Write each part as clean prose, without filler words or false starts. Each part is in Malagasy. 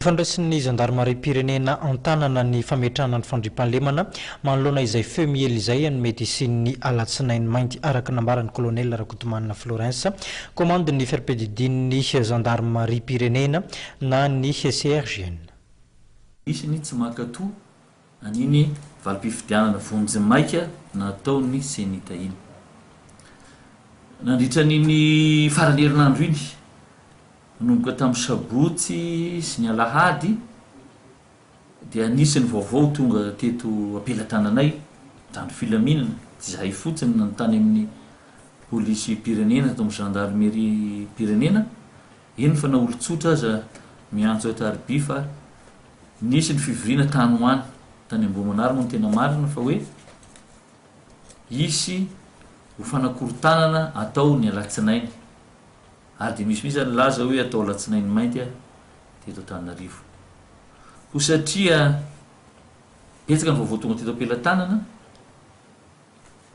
Fandraisin'ny gendarmerie pirenena antanana ny fametrahana ny fandriampahalemana manoloana izay feu miely izay ny mety isin'ny alatsinainy mainty araka nambaran'ny colonel Rakotomanina Florence commande ny fiarapedidin'ny gendarmerie pirenena na ny CRGN. Isiny tsy makatoa aniny valim-pifidianana vonjy-maika nataony senita iny. Nandritra niny farany herinandro iny nomboka tamin'ny sabotsy sy ny alahady dia anisany vaovao tonga teto ampelatananay tany filaminana tsy zahay fotsiny nanontany amin'ny polisy pirenena atao amin'ny gendarmerie pirenena eny fa na olo-tsotra aza miantso atarby fa nisy ny fivoriana tany hoany tany Ambohimanaro moa ny tena marina fa hoe isy ho fanakorontanana atao ny alatsinainy ary de misy laza hoe atao alatsinainy mainty teto Antananarivo ho satria betsaka ny vaovao tonga teto ampelantanana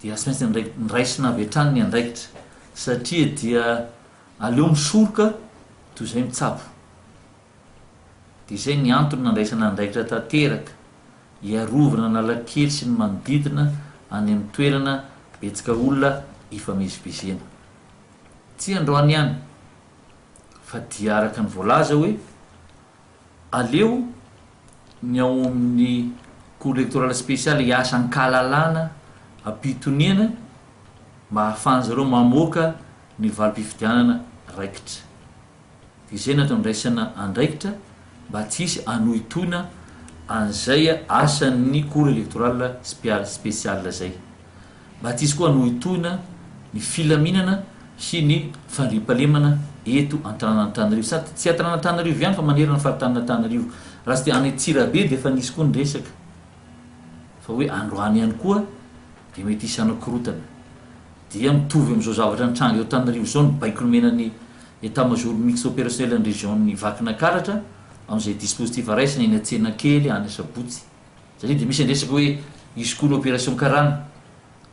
dia tsy maintsy niraisina avy hatrany ny andraikitra satria dia aleo misoroka toy izay mitsabo. Dia izay ny antony nandraisana andraikitra tanteraka hiarovana Analakely sy ny manodidina any amin'ny toerana betsaka olona ifamezivezena. Tsy androany ihany fa dia araka ny voalaza hoe aleo ny ao amin'ny cour électorale spéciale hiasa ankalalana ampitoniana mba ahafahany zareo mamoaka ny valim-pifidianana raikitra. Dia izay natao niraisana andraikitra mba tsy hisy anohitoina an'izay asan'ny cour électorale spéciale zay, mba tsy hisy koa anohitoina ny filaminana sy ny fandriampahalemana eto Antananarivo. Tsy Antananarivo ihany fa manerana ny faritany raha tsy dia any Antsirabe dia efa nisy koa ny resaka fa hoe androany ihany koa dia mety hisy anakorotana dia mitovy amin'izao zavatra nitranga eo Antananarivo zao ny baikolomenan'ny état-major mixte opérationnel ny région-ny Vakinakaratra amin'izay dispositif raisina eny Antsenakely any Sabotsy satria dia misy andresaka hoe isy koa ny opération karana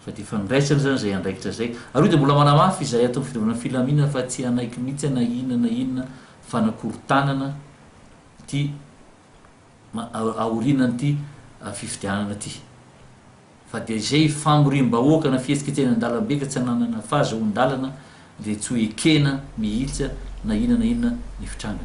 fa dia efa niraisana zany zay andraikitra zay ary dia mbola manamafy izay atao fidovana filaminana fa tsy anaiky mihitsy na inona fanakorontanana ty aorinany ty fifidianana ty fa dia izay famorim-bahoaka na fihetsiketsena an-dalambe ka tsy ananana fahazahoan-dalana dia tsy ho ekena mihitsy na inona ny fitrangana.